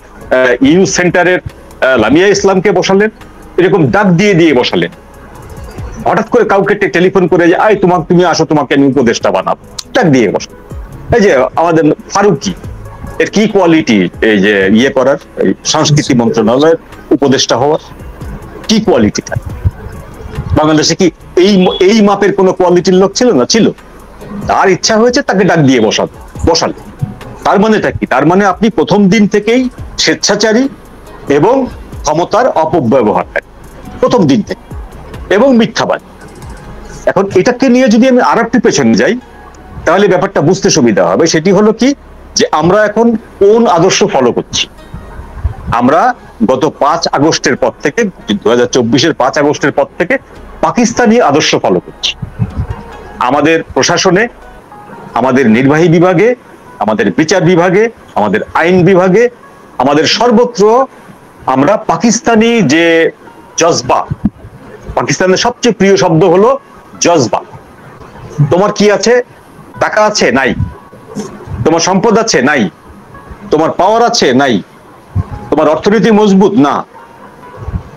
ইউথ সেন্টারের লামিয়া ইসলামকে বসালেন, এরকম ডাক দিয়ে দিয়ে বসালেন। হঠাৎ করে কাউকে টেলিফোন করে যে আই তুমি আসো, তোমাকে আমি উপদেষ্টা বানাবো, ডাক দিয়ে বসালেন। এই যে আমাদের ফারুকি, এর কি কোয়ালিটি? এই যে ইয়ে করার, এই সংস্কৃতি মন্ত্রণালয়ের উপদেষ্টা হওয়ার কি কোয়ালিটি থাকে? বাংলাদেশে কি এই মাপের কোন কোয়ালিটির লোক ছিল না? ছিল। তার ইচ্ছা হয়েছে তাকে ডাক দিয়ে বসালে। তার মানেটা কি? তার মানে আপনি প্রথম দিন থেকেই স্বেচ্ছাচারী এবং ক্ষমতার অপব্যবহারকারী, প্রথম দিন থেকে, এবং মিথ্যাবাদী। এখন এটাকে নিয়ে যদি আমি আরেকটু পেছনে যাই, তাহলে ব্যাপারটা বুঝতে সুবিধা হবে। সেটি হলো কি, যে আমরা এখন কোন আদর্শ ফলো করছি। আমরা গত 5 আগস্টের পর থেকে, 2024-এর 5 আগস্টের পর থেকে পাকিস্তানি আদর্শ ফলো করছি। আমাদের প্রশাসনে, আমাদের নির্বাহী বিভাগে, আমাদের বিচার বিভাগে, আমাদের আইন বিভাগে, আমাদের সর্বত্র আমরা পাকিস্তানি যে জজবা, পাকিস্তানের সবচেয়ে প্রিয় শব্দ হলো জজবা। তোমার কি আছে? টাকা আছে? নাই। তোমার সম্পদ আছে? নাই। তোমার পাওয়ার আছে? নাই। তোমার অর্থনীতি মজবুত? না।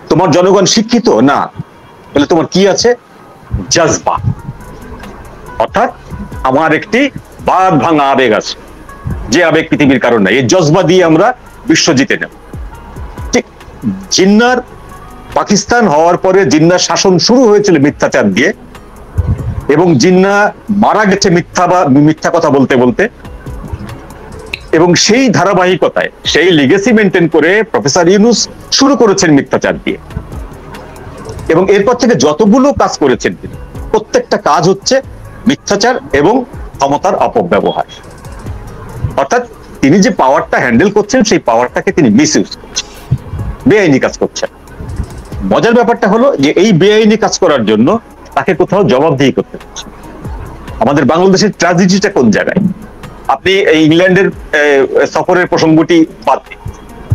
তোমার জনগণ শিক্ষিত? না। তাহলে তোমার কি আছে? জজবা। অর্থাৎ আমার একটি বাঁধ ভাঙা আবেগ আছে, যে আবেগ পৃথিবীর কারণ নাই। এই জজবা দিয়ে আমরা বিশ্ব জিতে নেব। ঠিক জিন্নার পাকিস্তান হওয়ার পরে জিন্নার শাসন শুরু হয়েছিল মিথ্যাচার দিয়ে, এবং জিন্না মারা গেছে মিথ্যা কথা বলতে বলতে, এবং সেই ধারাবাহিকতায় সেই লিগেসি মেনটেন করে প্রফেসর ইউনূস শুরু করেছেন মিথ্যাচার দিয়ে, এবং এরপর থেকে যতগুলো কাজ করেছেন তিনি, প্রত্যেকটা কাজ হচ্ছে মিথ্যাচার এবং ক্ষমতার অপব্যবহার। অর্থাৎ তিনি যে পাওয়ারটা হ্যান্ডেল করছেন, সেই পাওয়ারটাকে তিনি মিসইউজ করছেন, বেআইনি কাজ করছেন। মজার ব্যাপারটা হলো যে এই বেআইনি কাজ করার জন্য তাকে কোথাও জবাবদিহি করতে হচ্ছে। আমাদের বাংলাদেশের ট্র্যাজেডিটা কোন জায়গায়? আপনি এই ইংল্যান্ডের সফরের প্রসঙ্গটি বাদ দিন,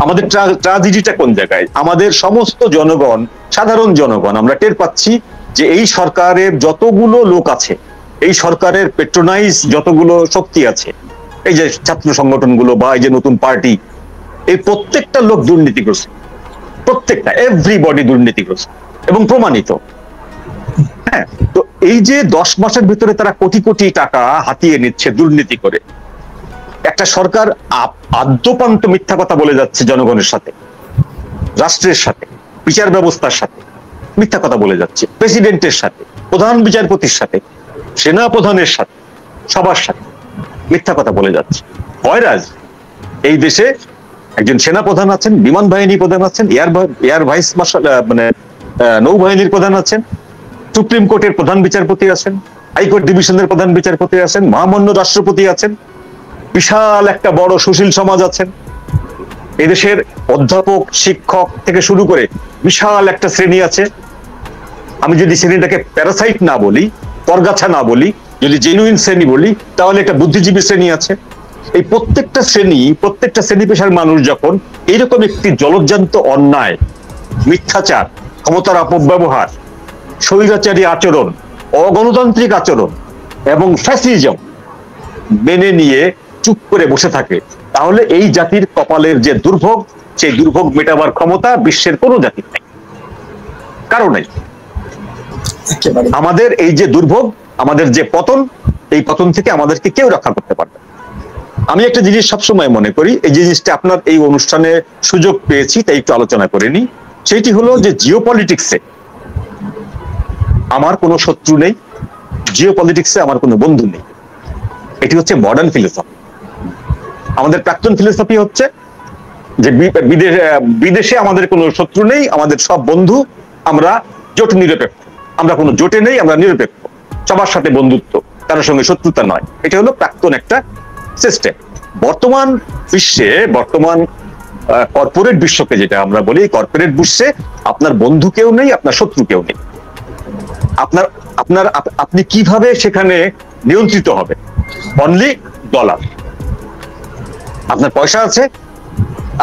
আমাদের ট্র্যাজেডিটা কোন জায়গায়? আমাদের সমস্ত জনগণ, সাধারণ জনগণ, আমরা টের পাচ্ছি যে এই সরকারের যতগুলো লোক আছে, এই সরকারের পেট্রোনাইজ যতগুলো শক্তি আছে, এই যে ছাত্র সংগঠনগুলো বা এই যে নতুন পার্টি, এই প্রত্যেকটা লোক দুর্নীতিগ্রস্ত, প্রত্যেকটা, এভরিবডি দুর্নীতিগ্রস্ত এবং প্রমাণিত। হ্যাঁ, তো এই যে 10 মাসের ভিতরে তারা কোটি কোটি টাকা হাতিয়ে নিচ্ছে দুর্নীতি করে, একটা সরকার আদ্যপান্ত মিথ্যা কথা বলে যাচ্ছে জনগণের সাথে, রাষ্ট্রের সাথে, বিচার ব্যবস্থার সাথে মিথ্যা কথা বলে যাচ্ছে, প্রেসিডেন্টের সাথে, প্রধান বিচারপতির সাথে, সেনা প্রধানের সাথে, সবার সাথে মিথ্যা কথা বলে যাচ্ছে। ওয়াইরাজ এই দেশে একজন সেনা প্রধান আছেন, বিমান বাহিনী প্রধান আছেন, এয়ার ভাইস মার্শাল মানে নৌবাহিনীর প্রধান আছেন, সুপ্রিম কোর্টের প্রধান বিচারপতি আছেন, হাইকোর্ট ডিভিশনের প্রধান বিচারপতি আছেন, মহামান্য রাষ্ট্রপতি আছেন, বিশাল একটা বড় সুশীল সমাজ আছেন। এদেশের অধ্যাপক, শিক্ষক থেকে শুরু করে বিশাল একটা শ্রেণী আছে। আমি যদি শ্রেণীটাকে প্যারাসাইট না বলি, পরগাছা না বলি, যদি জেনুইন শ্রেণী বলি, তাহলে একটা বুদ্ধিজীবী শ্রেণী আছে। এই প্রত্যেকটা শ্রেণী পেশার মানুষ যখন এইরকম একটি জলজ্জান্ত অন্যায়, মিথ্যাচার, ক্ষমতার অপব্যবহার, স্বৈরাচারী আচরণ, অগণতান্ত্রিক আচরণ এবং ফ্যাসিজম মেনে নিয়ে চুপ করে বসে থাকে, তাহলে এই জাতির কপালের যে দুর্ভোগ, সেই দুর্ভোগ মেটাবার ক্ষমতা বিশ্বের কোনো জাতির নেই, কারো নেই। আমাদের এই যে দুর্ভোগ, আমাদের যে পতন, এই পতন থেকে আমাদেরকে কেউ রক্ষা করতে পারবে। আমি একটা জিনিস সবসময় মনে করি, এই জিনিসটা আপনার এই অনুষ্ঠানে সুযোগ পেয়েছি তাই একটু আলোচনা করে নিই। সেইটি হলো যে জিওপলিটিক্সে আমার কোনো শত্রু নেই, জিওপলিটিক্সে আমার কোনো বন্ধু নেই। এটি হচ্ছে মডার্ন ফিলোসফি। আমাদের প্রাক্তন ফিলোসফি হচ্ছে যে বিদেশে আমাদের কোনো শত্রু নেই, আমাদের সব বন্ধু, আমরা জোট নিরপেক্ষ, আমরা কোনো জোটে নেই, আমরা নিরপেক্ষ, সবার সাথে বন্ধুত্ব, কারোর সঙ্গে শত্রুতা নয়। এটা হলো প্রাক্তন একটা সিস্টেম। বর্তমান বিশ্বে, বর্তমান কর্পোরেট বিশ্বকে যেটা আমরা বলি, কর্পোরেট বিশ্বে আপনার বন্ধু কেউ নেই, আপনার শত্রু কেউ নেই। আপনি কিভাবে সেখানে নিয়ন্ত্রিত হবে? Only dollar. আপনার পয়সা আছে,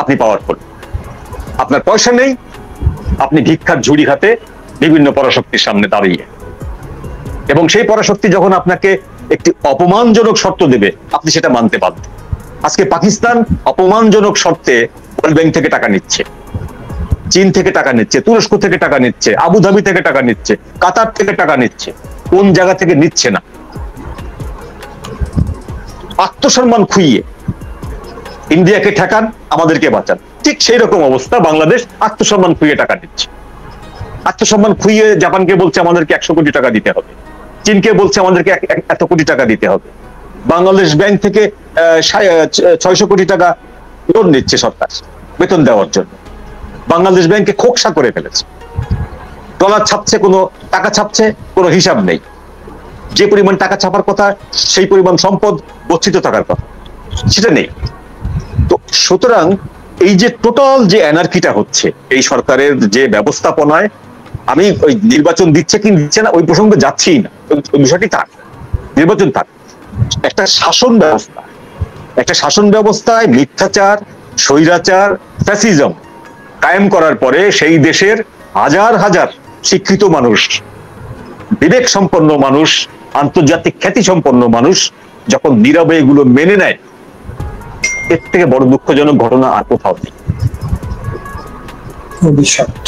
আপনি পাওয়ারফুল। আপনার পয়সা নেই, আপনি ভিক্ষার ঝুড়ি হাতে বিভিন্ন পরাশক্তির সামনে দাঁড়িয়ে, এবং সেই পরাশক্তি যখন আপনাকে একটি অপমানজনক শর্ত দেবে, আপনি সেটা মানতে বাধ্য। আজকে পাকিস্তান অপমানজনক শর্তে ওয়ার্ল্ড ব্যাংক থেকে টাকা নিচ্ছে, চীন থেকে টাকা নিচ্ছে, তুরস্ক থেকে টাকা নিচ্ছে, আবুধাবি থেকে টাকা নিচ্ছে, কাতার থেকে টাকা নিচ্ছে। কোন জায়গা থেকে নিচ্ছে না? আত্মসম্মান খুইয়ে ইন্ডিয়াকে ঠেকান, আমাদেরকে বাঁচান। ঠিক সেই রকম অবস্থা, বাংলাদেশ আত্মসম্মান খুইয়ে টাকা দিচ্ছে। আত্মসম্মান খুইয়ে জাপানকে বলছে আমাদেরকে 100 কোটি টাকা দিতে হবে, চীনকে বলছে আমাদেরকে এত কোটি টাকা দিতে হবে। বাংলাদেশ ব্যাংক থেকে 600 কোটি টাকা লোন নিচ্ছে সরকার বেতন দেওয়ার জন্য। বাংলাদেশ ব্যাংকে খোকসা করে ফেলেছে, ডলার ছাপছে, কোনো টাকা ছাপছে, কোনো হিসাব নেই। যে পরিমাণ টাকা ছাপার কথা, সেই পরিমাণ সম্পদ গচ্ছিত থাকার কথা, সেটা নেই। তো সুতরাং এই যে টোটাল যে অ্যানার্কিটা হচ্ছে এই সরকারের যে ব্যবস্থাপনায়, আমি ওই নির্বাচন দিচ্ছে কি দিচ্ছে না ওই প্রসঙ্গে যাচ্ছি না, ওই বিষয়টি থাক, নির্বাচন থাক। একটা শাসন ব্যবস্থায় মিথ্যাচার, স্বৈরাচার, ফ্যাসিজম কায়েম করার পরে সেই দেশের হাজার হাজার শিক্ষিত মানুষ, বিবেক সম্পন্ন মানুষ, আন্তর্জাতিক খ্যাতি সম্পন্ন মানুষ যখন নীরবে এগুলো মেনে নেয়, এর থেকে বড় দুঃখজনক ঘটনা আর কোথাও নেই।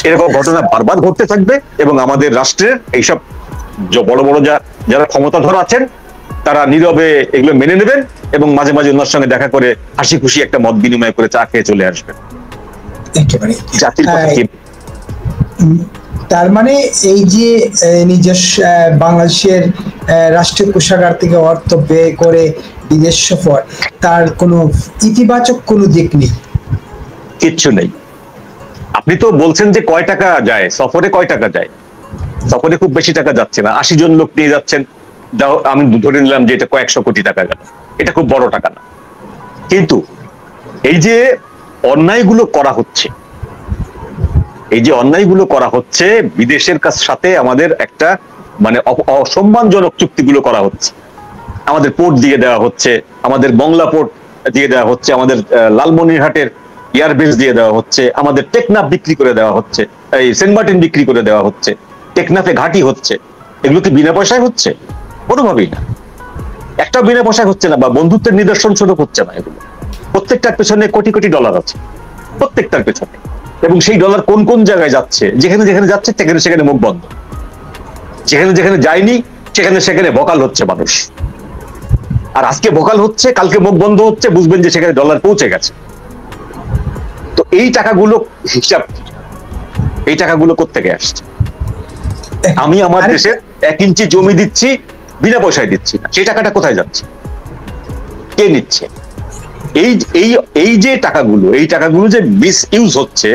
এরকম ঘটনা বারবার ঘটতে থাকবে এবং আমাদের রাষ্ট্রের এইসব বড় বড় যারা ক্ষমতাধর আছেন তারা নীরবে এগুলো মেনে নেবেন এবং মাঝে মাঝে ওনার সঙ্গে দেখা করে হাসি খুশি একটা মত বিনিময় করে চা খেয়ে চলে আসবেন। জাতির কথা কি?
তার মানে এই যে নিজস্ব বাংলাদেশের রাষ্ট্রীয় কোষাগার থেকে অর্থ ব্যয় করে বিদেশ সফর, তার কোনো ইতিবাচক কোনো দিক নেই,
কিচ্ছু নেই। আপনি তো বলছেন যে কয় টাকা যায় সফরে, কয় টাকা যায় সফরে? খুব বেশি টাকা যাচ্ছে না, 80 জন লোক নিয়ে যাচ্ছেন, আমি ধরে নিলাম যে এটা কয়েকশো কোটি টাকা গেল, এটা খুব বড় টাকা না। কিন্তু এই যে অন্যায়গুলো করা হচ্ছে, এই যে অন্যায়গুলো করা হচ্ছে, বিদেশের সাথে আমাদের একটা মানে অসম্মানজনক চুক্তিগুলো করা হচ্ছে। আমাদের পোর্ট দিয়ে দেওয়া হচ্ছে, আমাদের মংলা পোর্ট দিয়ে দেওয়া হচ্ছে, আমাদের লালমনিরহাটের এয়ারবেস দিয়ে দেওয়া হচ্ছে, আমাদের টেকনাফ বিক্রি করে দেওয়া হচ্ছে, এই সেন্ট মার্টিন বিক্রি করে দেওয়া হচ্ছে। টেকনাফে ঘাঁটি হচ্ছে, এগুলো কি বিনা পয়সায় হচ্ছে? কোনোভাবেই না, একটাও বিনা পয়সায় হচ্ছে না, বা বন্ধুত্বের নিদর্শন স্বরূপ হচ্ছে না। এগুলো প্রত্যেকটার পেছনে কোটি কোটি ডলার আছে, প্রত্যেকটার পেছনে। এবং সেই ডলার কোন কোন জায়গায় যাচ্ছে, যেখানে যেখানে যাচ্ছে সেখানে সেখানে মুখ বন্ধ, যেখানে যেখানে যায়নি সেখানে সেখানে ভোকাল হচ্ছে মানুষ। আর আজকে ভোকাল হচ্ছে, কালকে মুখ বন্ধ হচ্ছে, বুঝবেন যে সেখানে ডলার পৌঁছে গেছে। তো এই টাকাগুলো হিসাব, এই টাকাগুলো কোত্থেকে আসছে? আমি আমার দেশে 1 ইঞ্চি জমি দিচ্ছি, বিনা পয়সায় দিচ্ছি না, সেই টাকাটা কোথায় যাচ্ছে, কে নিচ্ছে? এই যে টাকাগুলো, এই টাকাগুলো যে মিস ইউজ হচ্ছে,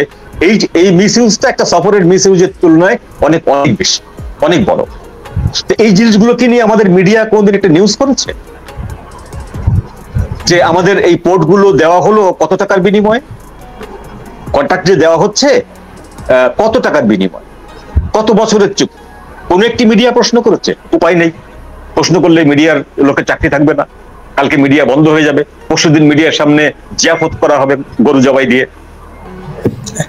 এই মিস ইউজটা একটা সফরের মিস ইউজের তুলনায় অনেক অনেক বেশি, অনেক বড়। এই জিনিসগুলোকে নিয়ে আমাদের মিডিয়া কোনদিন একটা নিউজ করেছে যে আমাদের এই পোর্টগুলো দেওয়া হলো কত টাকার বিনিময়ে, কন্ট্রাক্ট যে দেওয়া হচ্ছে কত টাকার বিনিময়ে, কত বছরের চুক্তি? কোন একটি মিডিয়া প্রশ্ন করেছে? উপায় নেই, প্রশ্ন করলে মিডিয়ার লোকের চাকরি থাকবে না, কালকে মিডিয়া বন্ধ হয়ে যাবে, পরশুদিন মিডিয়ার সামনে জিয়াফত করা হবে গরু জবাই দিয়ে।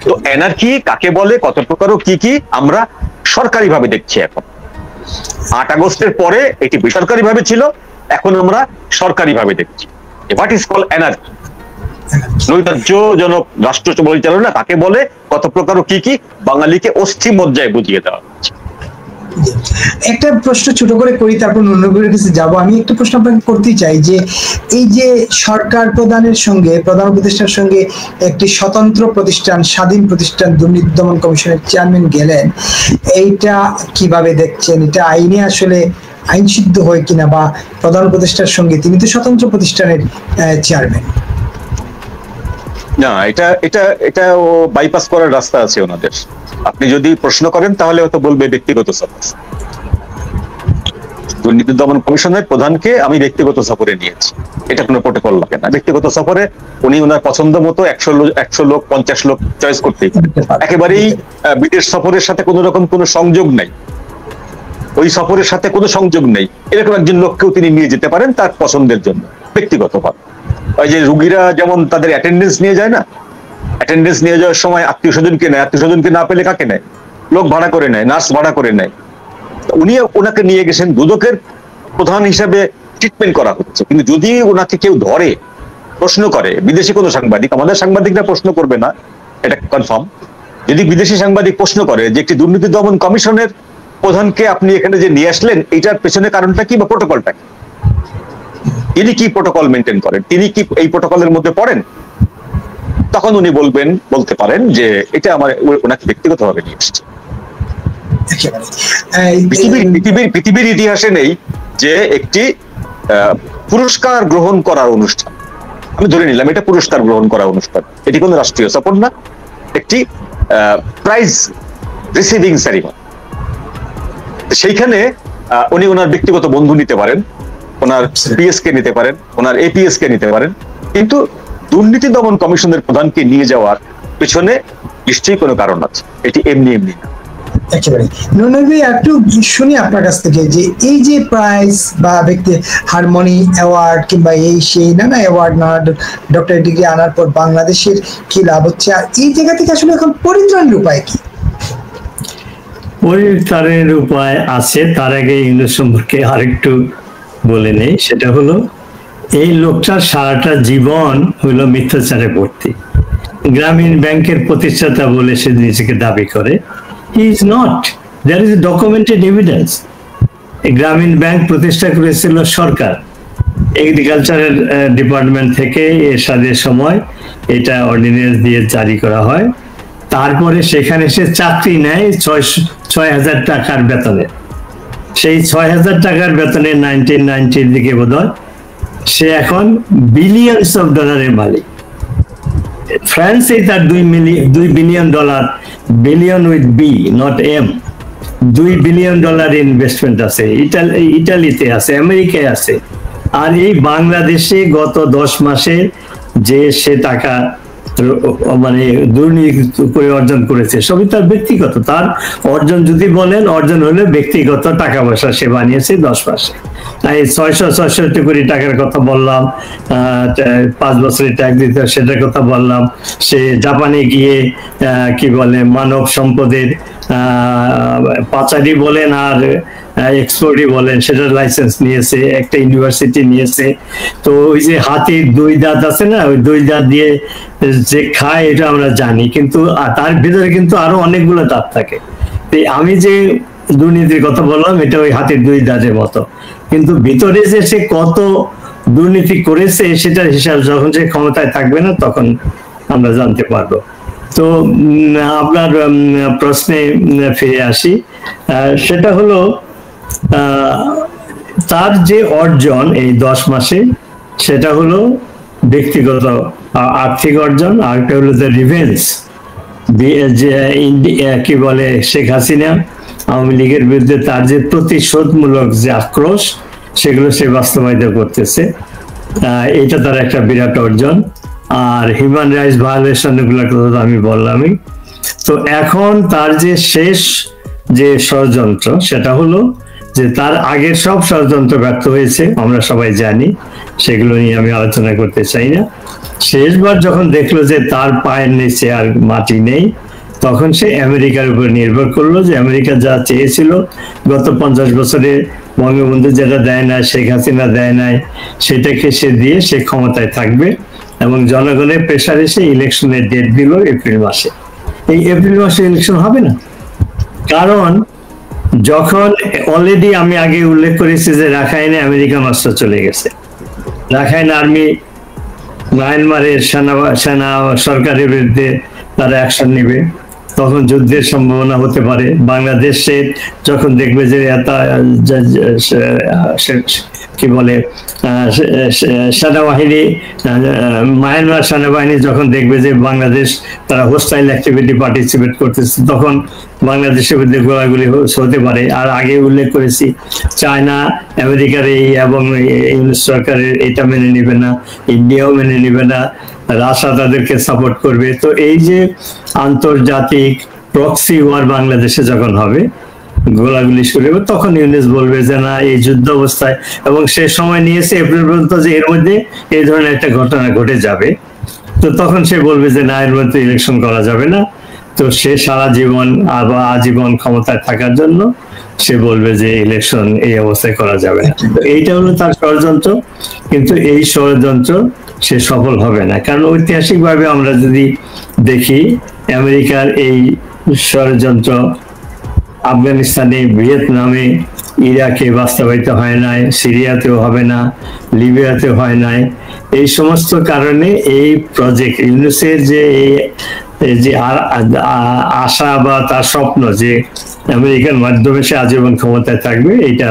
তো এনার্কি কাকে বলে, কত প্রকার ও কি কি, আমরা সরকারি ভাবে দেখছি। এখন 8 আগস্টের পরে এটি বেসরকারি ভাবে ছিল, এখন আমরা সরকারি ভাবে দেখছি। হোয়াট ইজ কল এনার্কি, নৈরাজ্যজনক রাষ্ট্র পরিচালনা কাকে বলে, কত প্রকার ও কি কি, বাঙালিকে অস্থি মজ্জায় বুঝিয়ে দেওয়া হচ্ছে।
একটা প্রশ্ন ছোট করে করি, তারপর অন্যগুলোর কাছে যাবো। আমি একটা প্রশ্ন আপনাকে করতে চাই যে এই যে সরকার প্রধানের সঙ্গে, প্রধান উপদেষ্টার সঙ্গে একটি স্বতন্ত্র প্রতিষ্ঠান, স্বাধীন প্রতিষ্ঠান দুর্নীতি দমন কমিশনের চেয়ারম্যান গেলেন, এইটা কিভাবে দেখছেন? এটা আইনে আসলে আইন সিদ্ধ হয় কিনা, বা প্রধান উপদেষ্টার সঙ্গে, তিনি তো স্বতন্ত্র প্রতিষ্ঠানের চেয়ারম্যান।
না, এটা এটা এটা বাইপাস করার রাস্তা আছে ওনাদের। আপনি যদি প্রশ্ন করেন তাহলে হয়তো বলবে ব্যক্তিগত সফর। দুর্নীতি দমন কমিশনের প্রধানকে আমি ব্যক্তিগত সফরে নিয়েছি, এটা কোনো প্রটোকল লাগে না। ব্যক্তিগত সফরে উনি ওনার পছন্দ মতো 100 লোক 50 লোক চয়েস করতেই পারেন। একেবারেই বিদেশ সফরের সাথে কোনো রকম কোনো সংযোগ নাই, ওই সফরের সাথে কোনো সংযোগ নেই, এরকম একজন লোককেও তিনি নিয়ে যেতে পারেন তার পছন্দের জন্য, ব্যক্তিগতভাবে। ওই যে রুগীরা যেমন তাদের অ্যাটেন্ডেন্স নিয়ে যায় না, অ্যাটেন্ডেন্স নিয়ে যাওয়ার সময় আত্মীয় স্বজনকে নেয়, আত্মীয় স্বজনকে না পেলে কাকে নেয়? লোক ভাড়া করে নেয়, নার্স ভাড়া করে নেয়। উনি ওনাকে নিয়ে গেছেন, দুদকের প্রধান হিসাবে ট্রিটমেন্ট করা হচ্ছে। কিন্তু যদি ওনাকে কেউ ধরে, প্রশ্ন করে, বিদেশি কোনো সাংবাদিক, আমাদের সাংবাদিকরা প্রশ্ন করবে না, এটা কনফার্ম। যদি বিদেশি সাংবাদিক প্রশ্ন করে যে একটি দুর্নীতি দমন কমিশনের প্রধানকে আপনি এখানে যে নিয়ে আসলেন, এটার পেছনে কারণটা কি বা প্রটোকলটা কি, তিনি কি প্রটোকল মেনটেন করেন, তিনি কি এই প্রটোকলের মধ্যে পড়েন, তখন উনি বলতে পারেন যে এটা আমার ওনাকে ব্যক্তিগতভাবে নিয়ে এসেছে। পৃথিবীর ইতিহাসে নেই যে একটি পুরস্কার গ্রহণ করার অনুষ্ঠান, আমি ধরে নিলাম এটা পুরস্কার গ্রহণ করার অনুষ্ঠান, এটি কোনো রাষ্ট্রীয় সফর না, একটি প্রাইজ রিসিভিং সেরিমনি। সেইখানে উনি ওনার ব্যক্তিগত বন্ধু নিতে পারেন, ওনার পিএস কে নিতে পারেন, ওনার এপিএস কে নিতে পারেন, কিন্তু দুর্নীতি দমন কমিশনের প্রধানকে নিয়ে যাওয়ার পেছনে নিশ্চয়ই কোনো কারণ আছে, এটি এমনি এমনি না।
একেবারে একটু শুনি আপনার কাছ থেকে যে এই যে প্রাইজ বা ব্যক্তি হারমোনি অ্যাওয়ার্ড কিংবা এই সেই নানা অ্যাওয়ার্ড না ডক্টরেট ডিগ্রি আনার পর বাংলাদেশের কি লাভ হচ্ছে, আর এই জায়গা থেকে আসলে এখন পরিত্রাণের উপায় কি?
পরিত্রাণের উপায় আছে, তার আগে ইউনুস সম্পর্কে আরেকটু বলে নেই। সেটা হলো এই লোকটার সারাটা জীবন হলো মিথ্যাচারে ভর্তি। গ্রামীণ ব্যাংকের প্রতিষ্ঠাতা বলে সে নিজেকে দাবি করে, he is not. There is documented evidence. Grameen Bank প্রতিষ্ঠা করেছিল সরকার, এগ্রিকালচারের ডিপার্টমেন্ট থেকে এরশাদের সময় এটা অর্ডিন্যান্স দিয়ে জারি করা হয়। তারপরে সেখানে সে চাকরি নেয় 6,000 টাকার বেতনে। সেই 6,000 টাকার বেতনে 1990-র দিকে বোধহয় সে এখন বিলিয়নস অফ ডলারের মালিক। ফ্রান্সে তার $2 billion, billion with B not M, $2 billion investment আছে। ইটালিতে আছে, আমেরিকায় আছে। আর এই বাংলাদেশে গত 10 মাসে যে সে টাকা মানে দুর্নীতি করে অর্জন করেছে, সবই তার ব্যক্তিগত। তার অর্জন যদি বলেন, অর্জন হলে ব্যক্তিগত টাকা পয়সা সে বানিয়েছে 10 মাসে। তাই 666 কোটি টাকার কথা বললাম, 5 বছরের ট্যাক্স দিতে সেটার কথা বললাম। সে জাপানে গিয়ে কি বলে মানব সম্পদের পাচারি বলেন আর এক্সপোর্টই বলেন, সেটার লাইসেন্স নিয়েছে, একটা ইউনিভার্সিটি নিয়েছে। তো ওই যে হাতির 2 দাঁত আছে না, ওই 2 দাঁত দিয়ে যে খায় এটা আমরা জানি, কিন্তু তার ভিতরে কিন্তু আরো অনেকগুলো দাঁত থাকে। আমি যে দুর্নীতির কথা বললাম এটা ওই হাতির 2 দাঁতের মতো, কিন্তু ভিতরে যে সে কত দুর্নীতি করেছে সেটার হিসাব যখন সে ক্ষমতায় থাকবে না তখন আমরা জানতে পারবো। তো আপনার প্রশ্নে ফিরে আসি, সেটা হলো তার যে অর্জন এই 10 মাসে, সেটা হলো ব্যক্তিগত আর্থিক অর্জন, আর একটা হলো রিভেঞ্জ, যে কি বলে শেখ হাসিনা আওয়ামী লীগের বিরুদ্ধে তার যে প্রতিশোধমূলক যে আক্রোশ, সেগুলো সে বাস্তবায়িত করতেছে। এটা তার একটা বিরাট অর্জন। আর হিউম্যান রাইটস ভায়োলেশন এগুলোর কথা তো আমি বললামই। তো এখন তার যে শেষ যে ষড়যন্ত্র, সেটা হলো যে তার আগের সব ষড়যন্ত্র ব্যর্থ হয়েছে, আমরা সবাই জানি, সেগুলো নিয়ে আমি আলোচনা করতে চাই না। শেষবার যখন দেখলো যে তার পায়ের নিচে আর মাটি নেই, তখন সে আমেরিকার উপর নির্ভর করলো, যে আমেরিকা যা চেয়েছিল গত 50 বছরে বঙ্গবন্ধু যেটা দেয় না, শেখ হাসিনা দেয় নাই, সেটাকে সে দিয়ে সে ক্ষমতায় থাকবে। এবং জনগণের প্রেসারে সে ইলেকশনের ডেট দিল এপ্রিল মাসে। এই এপ্রিল মাসে ইলেকশন হবে না, কারণ যখন অলরেডি আমি আগে উল্লেখ করেছি যে রাখাইনে আমেরিকান অস্ত্র চলে গেছে, রাখাইন আর্মি মায়ানমারের সেনা সরকারের বিরুদ্ধে তারা অ্যাকশন নেবে, তখন যুদ্ধের সম্ভাবনা হতে পারে। বাংলাদেশে যখন দেখবে যে কি বলে সেনাবাহিনী, মায়ানমার সেনাবাহিনী যখন দেখবে যে বাংলাদেশ তারা হোস্টাইল অ্যাক্টিভিটি পার্টিসিপেট করতেছে, তখন বাংলাদেশের বিরুদ্ধে গোলাগুলি হতে পারে। আর আগে উল্লেখ করেছি চায়না আমেরিকার এই এবং ইংলিশ সরকারের এটা মেনে নিবে না, ইন্ডিয়াও মেনে নিবে না, রাশিয়া তাদেরকে সাপোর্ট করবে। তো এই যে আন্তর্জাতিক প্রক্সি ওয়ার বাংলাদেশে যখন হবে, গোলাগুলি শুরু হবে, তখন ইউনিস বলবে যে না, এই যুদ্ধ অবস্থায়, এবং সে সময় নিয়েছে এপ্রিল পর্যন্ত যে এর মধ্যে এই ধরনের একটা ঘটনা ঘটে যাবে, তো তখন সে বলবে যে না, এর মধ্যে ইলেকশন করা যাবে না। তো সে সারা জীবন বা আজীবন ক্ষমতায় থাকার জন্য সে বলবে যে ইলেকশন এই অবস্থায় করা যাবে না। তো এইটা হলো তার ষড়যন্ত্র, কিন্তু এই ষড়যন্ত্র সে সফল হবে না, কারণ ঐতিহাসিকভাবে আমরা যদি দেখি আমেরিকার এই ষড়যন্ত্র আফগানিস্তানে, ভিয়েতনামে, ইরাকে বাস্তবায়িত হয় নাই, সিরিয়াতেও হবে না, লিবিয়াতেও হয় নাই। এই সমস্ত কারণে এই প্রজেক্ট ইউনুসের যে আশা বা তার স্বপ্ন যে আমেরিকার মাধ্যমে সে আজীবন ক্ষমতায় থাকবে, এটা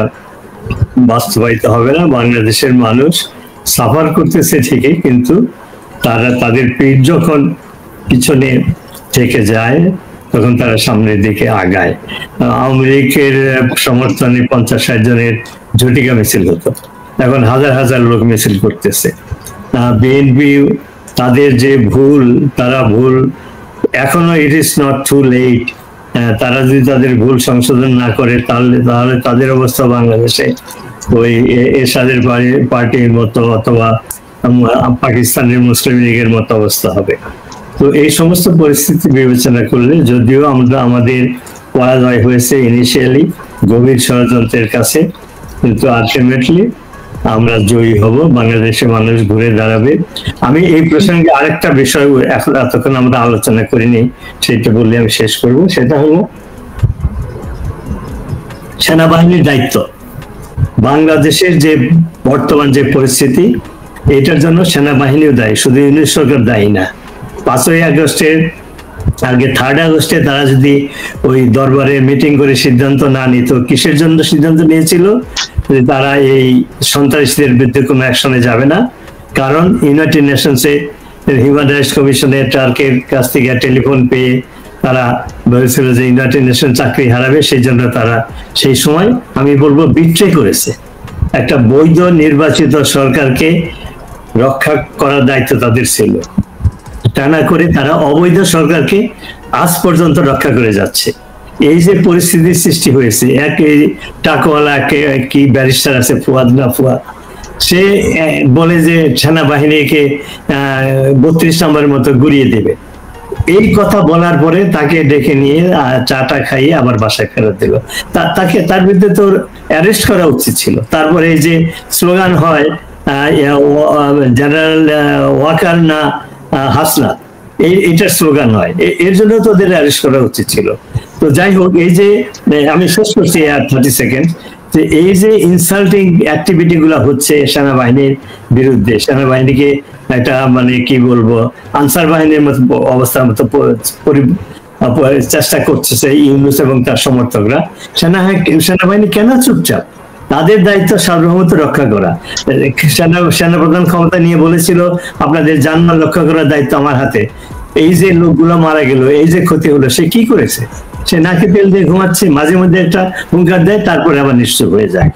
বাস্তবায়িত হবে না। বাংলাদেশের মানুষ সাফার করতেছে ঠিকই, কিন্তু তারা তাদের পিঠ যখন পিছনে থেকে যায় তখন তারা সামনের দিকে আগায়। আওয়ামী লীগের সমর্থনে 50-60 জনের ঝটিকা মিছিল হতো, এখন হাজার হাজার লোক মিছিল করতেছে। বিএনপি তাদের যে ভুল, তারা ভুল এখনো, it is not too late. তারা যদি তাদের ভুল সংশোধন না করে তাহলে তাদের অবস্থা বাংলাদেশে ওই এরশাদের পার্টির মতো অথবা পাকিস্তানের মুসলিম লীগের মতো অবস্থা হবে। তো এই সমস্ত পরিস্থিতি বিবেচনা করলে, যদিও আমরা আমাদের পরাজয় হয়েছে ইনিশিয়ালি গভীর ষড়যন্ত্রের কাছে, কিন্তু আলটিমেটলি আমরা জয়ী হব, বাংলাদেশের মানুষ ঘুরে দাঁড়াবে। আমি এই প্রসঙ্গে আরেকটা বিষয় এতক্ষণ আমরা আলোচনা করিনি, সেটা বললে আমি শেষ করব। সেটা হলো সেনাবাহিনীর দায়িত্ব। বাংলাদেশের যে বর্তমান যে পরিস্থিতি, এটার জন্য সেনাবাহিনীও দায়ী, শুধু ইউনিট সরকার দায়ী না। 5ই আগস্টের আগে 3rd আগস্টে তারা যদি ওই দরবারে মিটিং করে সিদ্ধান্ত না নিত, কিসের জন্য সিদ্ধান্ত নিয়েছিল? যে তারা এই সন্ত্রাসীদের বিরুদ্ধে কোনো অ্যাকশনে যাবে না, কারণ ইউনাইটেড নেশনসে হিউম্যান রাইটস কমিশনের টার্কের কাছ থেকে টেলিফোন পেয়ে তারা বলেছিল যে ইউনাইটেড নেশন চাকরি হারাবে, সেই জন্য তারা সেই সময় আমি বলবো বিট্রে করেছে। একটা বৈধ নির্বাচিত সরকারকে রক্ষা করার দায়িত্ব তাদের ছিল, তা না করে তারা অবৈধ সরকারকে আজ পর্যন্ত রক্ষা করে যাচ্ছে। এই যে পরিস্থিতির সৃষ্টি হয়েছে, এক টাকওয়ালা কি ব্যারিস্টার আছে ফুয়াদ, সে বলে যে সেনাবাহিনীকে 32 নম্বরের মতো গুড়িয়ে দেবে। এই কথা বলার পরে তাকে ডেকে নিয়ে চাটা খাইয়ে আবার বাসায় ফেরত দিল। তাকে তার বিরুদ্ধে তো অ্যারেস্ট করা উচিত ছিল। তারপরে এই যে স্লোগান হয় জেনারেল ওয়াকার না হাসনাত, এইটার স্লোগান হয়, এর জন্য তো ওদের অ্যারেস্ট করা উচিত ছিল। তো যাই হোক, এই যে আমি শেষ করছি আর 30 সেকেন্ড, যে এই যে ইনসাল্টিং অ্যাক্টিভিটি গুলা হচ্ছে সেনাবাহিনীর বিরুদ্ধে, সেনাবাহিনীকে একটা মানে কি বলবো আনসার বাহিনীর মতো অবস্থার মতো চেষ্টা করছে ইউনূস এবং তার সমর্থকরা। সেনাবাহিনী কেন চুপচাপ? তাদের দায়িত্ব সার্বভৌমত্ব রক্ষা করা। সেনাপ্রধান ক্ষমতা নিয়ে বলেছিল আপনাদের জানমাল রক্ষা করার দায়িত্ব আমার হাতে। এই যে লোকগুলো মারা গেল, এই যে ক্ষতি হলো, সে কি করেছে? সে নাকে তেল দিয়ে ঘুমাচ্ছে, মাঝে মধ্যে একটা হুঙ্কার দেয়, তারপরে আবার নিশ্চুপ হয়ে যায়।